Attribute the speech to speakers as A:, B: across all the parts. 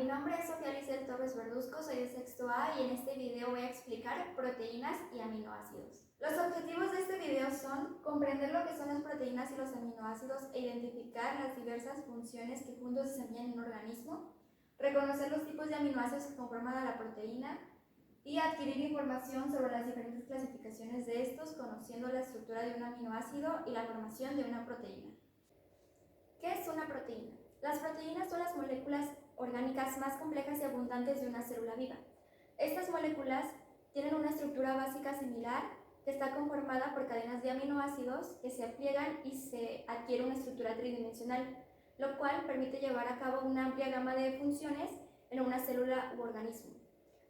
A: mi nombre es Sofía Lisset Torres Verduzco, soy de sexto A y en este video voy a explicar proteínas y aminoácidos. Los objetivos de este video son comprender lo que son las proteínas y los aminoácidos e identificar las diversas funciones que juntos desempeñan en un organismo, reconocer los tipos de aminoácidos que conforman a la proteína y adquirir información sobre las diferentes clasificaciones de estos, conociendo la estructura de un aminoácido y la formación de una proteína. ¿Qué es una proteína? Las proteínas son las moléculas orgánicas más complejas y abundantes de una célula viva. Estas moléculas tienen una estructura básica similar que está conformada por cadenas de aminoácidos que se pliegan y se adquiere una estructura tridimensional, lo cual permite llevar a cabo una amplia gama de funciones en una célula u organismo.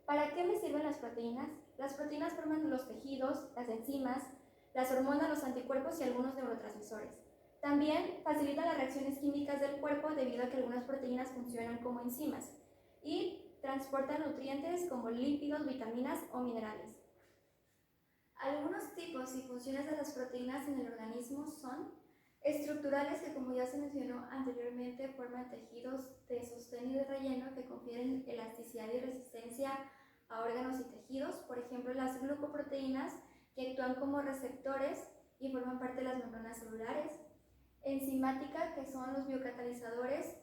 A: ¿Para qué me sirven las proteínas? Las proteínas forman los tejidos, las enzimas, las hormonas, los anticuerpos y algunos neurotransmisores. También facilitan las reacciones químicas del cuerpo debido a que algunas proteínas funcionan como enzimas y transportan nutrientes como lípidos, vitaminas o minerales. Algunos tipos y funciones de las proteínas en el organismo son estructurales, que como ya se mencionó anteriormente forman tejidos de sostén y de relleno que confieren elasticidad y resistencia a órganos y tejidos, por ejemplo las glucoproteínas, que actúan como receptores y forman parte de las membranas celulares. Enzimática, que son los biocatalizadores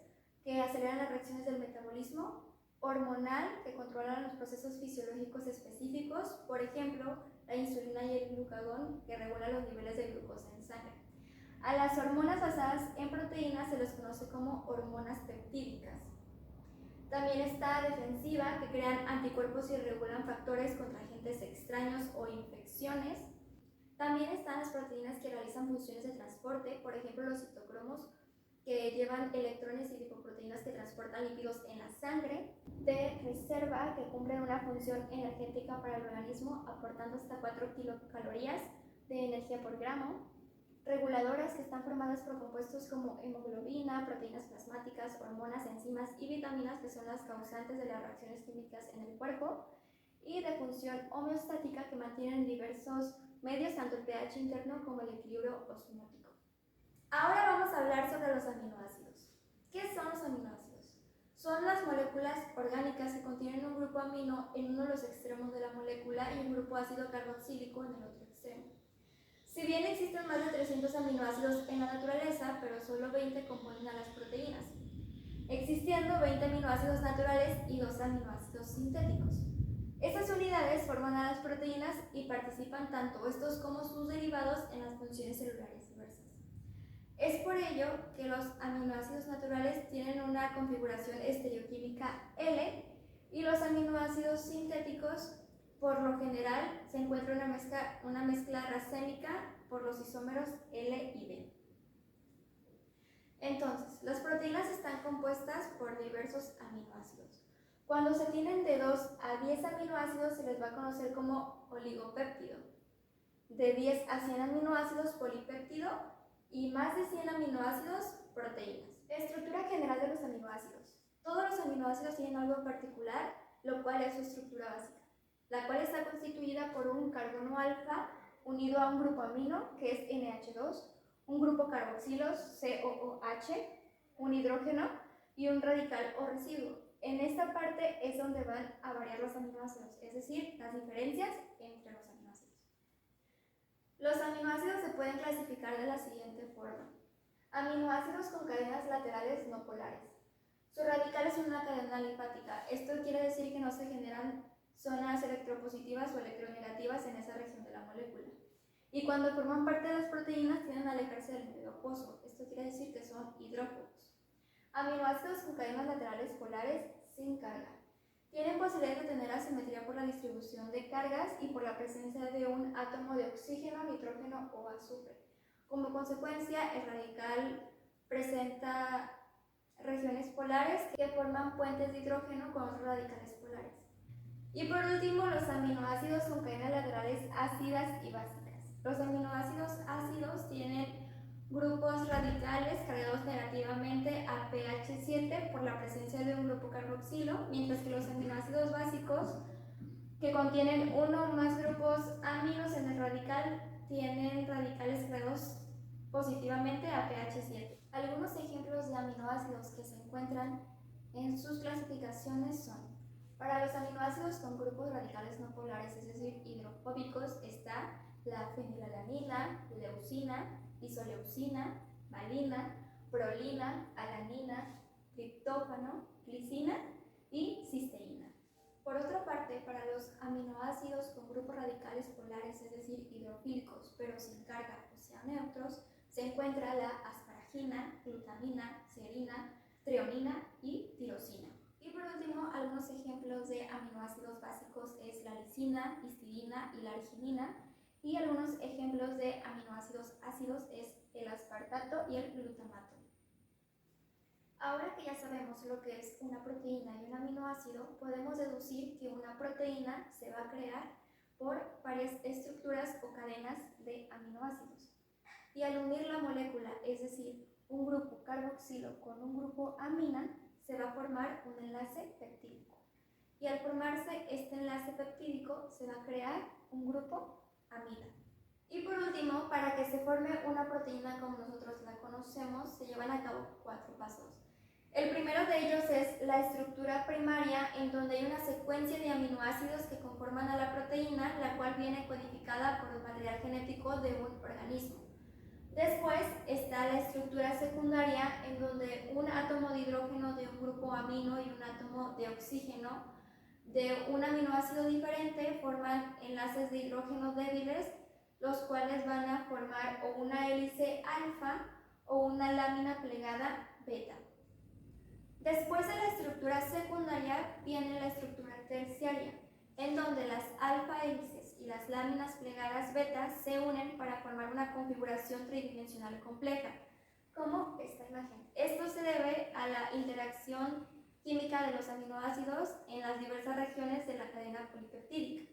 A: que aceleran las reacciones del metabolismo. Hormonal, que controlan los procesos fisiológicos específicos, por ejemplo la insulina y el glucagón, que regulan los niveles de glucosa en sangre. A las hormonas basadas en proteínas se les conoce como hormonas peptídicas. También está defensiva, que crean anticuerpos y regulan factores contra agentes extraños o infecciones. También están las proteínas que realizan funciones de transporte, por ejemplo los citocromos, que llevan electrones y lipoproteínas que transportan lípidos en la sangre. De reserva, que cumplen una función energética para el organismo, aportando hasta 4 kilocalorías de energía por gramo. Reguladoras, que están formadas por compuestos como hemoglobina, proteínas plasmáticas, hormonas, enzimas y vitaminas, que son las causantes de las reacciones químicas en el cuerpo. Y de función homeostática, que mantienen diversos medios, tanto el pH interno como el equilibrio osmótico. Ahora vamos a hablar sobre los aminoácidos. ¿Qué son los aminoácidos? Son las moléculas orgánicas que contienen un grupo amino en uno de los extremos de la molécula y un grupo ácido carboxílico en el otro extremo. Si bien existen más de 300 aminoácidos en la naturaleza, pero solo 20 componen a las proteínas, existiendo 20 aminoácidos naturales y 2 aminoácidos sintéticos. Estas unidades forman a las proteínas y participan tanto estos como sus derivados en las funciones celulares diversas. Es por ello que los aminoácidos naturales tienen una configuración estereoquímica L y los aminoácidos sintéticos, por lo general, se encuentra una mezcla racémica por los isómeros L y B. Entonces, las proteínas están compuestas por diversos aminoácidos. Cuando se tienen de 2 a 10 aminoácidos se les va a conocer como oligopéptido. De 10 a 100 aminoácidos, polipéptido, y más de 100 aminoácidos, proteínas. Estructura general de los aminoácidos. Todos los aminoácidos tienen algo en particular, lo cual es su estructura básica, la cual está constituida por un carbono alfa unido a un grupo amino, que es NH2, un grupo carboxilo, COOH, un hidrógeno y un radical o residuo. En esta parte es donde van a variar los aminoácidos, es decir, las diferencias entre los aminoácidos. Los aminoácidos se pueden clasificar de la siguiente forma. Aminoácidos con cadenas laterales no polares. Su radical es una cadena alifática. Esto quiere decir que no se generan zonas electropositivas o electronegativas en esa región de la molécula. Y cuando forman parte de las proteínas tienden a alejarse del medio acuoso. Esto quiere decir que son hidrófobos. Aminoácidos con cadenas laterales polares sin carga. Tienen posibilidad de tener asimetría por la distribución de cargas y por la presencia de un átomo de oxígeno, nitrógeno o azufre. Como consecuencia, el radical presenta regiones polares que forman puentes de hidrógeno con otros radicales polares. Y por último, los aminoácidos con cadenas laterales ácidas y básicas. Los aminoácidos ácidos tienen grupos radicales cargados negativamente a pH 7 por la presencia de un grupo carboxilo, mientras que los aminoácidos básicos, que contienen uno o más grupos aminos en el radical, tienen radicales cargados positivamente a pH 7. Algunos ejemplos de aminoácidos que se encuentran En sus clasificaciones son: para los aminoácidos con grupos radicales no polares, es decir, hidrofóbicos, está la fenilalanina, leucina, isoleucina, valina, prolina, alanina, triptófano, glicina y cisteína. Por otra parte, para los aminoácidos con grupos radicales polares, es decir, hidrofílicos, pero sin carga, o sea, neutros, se encuentra la asparagina, glutamina, serina, treonina y tirosina. Y por último, algunos ejemplos de aminoácidos básicos es la lisina, histidina y la arginina. Y algunos ejemplos de aminoácidos ácidos es el aspartato y el glutamato. Ahora que ya sabemos lo que es una proteína y un aminoácido, podemos deducir que una proteína se va a crear por varias estructuras o cadenas de aminoácidos. Y al unir la molécula, es decir, un grupo carboxilo con un grupo amina, se va a formar un enlace peptídico. Y al formarse este enlace peptídico, se va a crear un grupo amida. Y por último, para que se forme una proteína como nosotros la conocemos, se llevan a cabo 4 pasos. El primero de ellos es la estructura primaria, en donde hay una secuencia de aminoácidos que conforman a la proteína, la cual viene codificada por el material genético de un organismo. Después está la estructura secundaria, en donde un átomo de hidrógeno de un grupo amino y un átomo de oxígeno de un aminoácido diferente forman enlaces de hidrógeno débiles, los cuales van a formar o una hélice alfa o una lámina plegada beta. Después de la estructura secundaria viene la estructura terciaria, en donde las alfa hélices y las láminas plegadas beta se unen para formar una configuración tridimensional compleja, como esta imagen. Esto se debe a la interacción química de los aminoácidos en las diversas regiones de la cadena polipeptídica.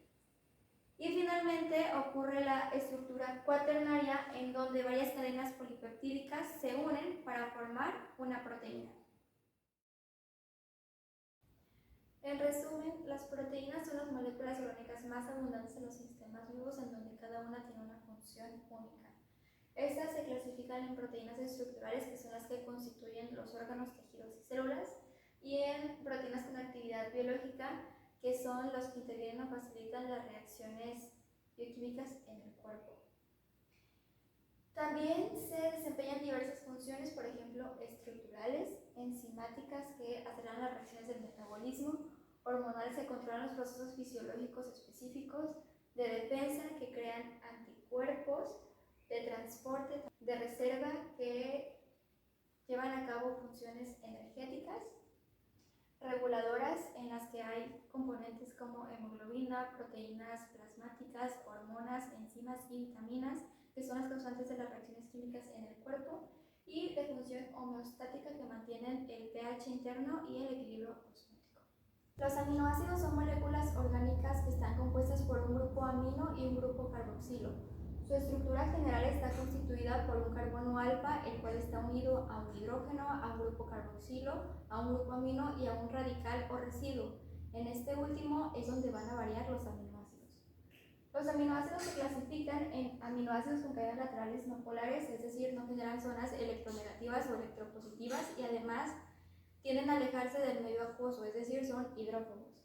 A: Y finalmente ocurre la estructura cuaternaria, en donde varias cadenas polipeptídicas se unen para formar una proteína. En resumen, las proteínas son las moléculas orgánicas más abundantes en los sistemas vivos, en donde cada una tiene una función única. Estas se clasifican en proteínas estructurales, que son las que constituyen los órganos, tejidos y células, y en proteínas con actividad biológica, que son los que intervienen o facilitan las reacciones bioquímicas en el cuerpo. También se desempeñan diversas funciones, por ejemplo, estructurales, enzimáticas, que aceleran las reacciones del metabolismo, hormonales, que controlan los procesos fisiológicos específicos, de defensa, que crean anticuerpos, de transporte, de reserva, que llevan a cabo funciones energéticas, reguladoras, en las que hay componentes como hemoglobina, proteínas plasmáticas, hormonas, enzimas y vitaminas, que son las causantes de las reacciones químicas en el cuerpo, y de función homeostática, que mantienen el pH interno y el equilibrio osmótico. Los aminoácidos son moléculas orgánicas que están compuestas por un grupo amino y un grupo carboxilo. Su estructura general está constituida por un carbono alfa, el cual está unido a un hidrógeno, a un grupo carboxilo, a un grupo amino y a un radical o residuo. En este último es donde van a variar los aminoácidos. Los aminoácidos se clasifican en aminoácidos con cadenas laterales no polares, es decir, no generan zonas electronegativas o electropositivas, y además tienden a alejarse del medio acuoso, es decir, son hidrófobos.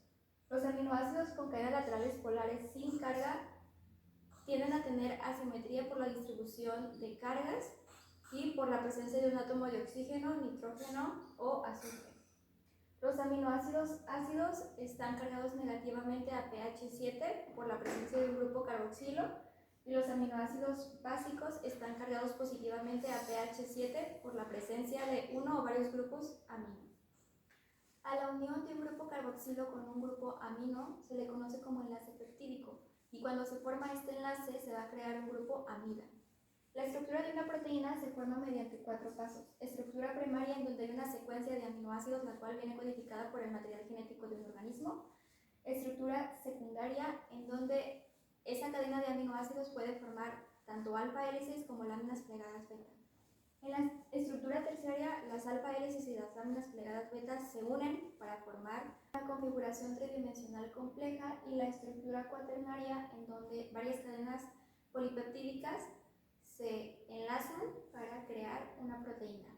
A: Los aminoácidos con cadenas laterales polares sin carga tienden a tener asimetría por la distribución de cargas y por la presencia de un átomo de oxígeno, nitrógeno o azufre. Los aminoácidos ácidos están cargados negativamente a pH 7 por la presencia de un grupo carboxilo, y los aminoácidos básicos están cargados positivamente a pH 7 por la presencia de uno o varios grupos amino. A la unión de un grupo carboxilo con un grupo amino se le conoce como enlace peptídico, y cuando se forma este enlace se va a crear un grupo amida. La estructura de una proteína se forma mediante 4 pasos. Estructura primaria, en donde hay una secuencia de aminoácidos, la cual viene codificada por el material genético de un organismo. Estructura secundaria, en donde esa cadena de aminoácidos puede formar tanto alfa hélices como láminas plegadas beta. En la estructura terciaria, las alfa hélices y las láminas plegadas beta se unen para formar una configuración tridimensional compleja, y la estructura cuaternaria, en donde varias cadenas polipeptídicas se enlazan para crear una proteína.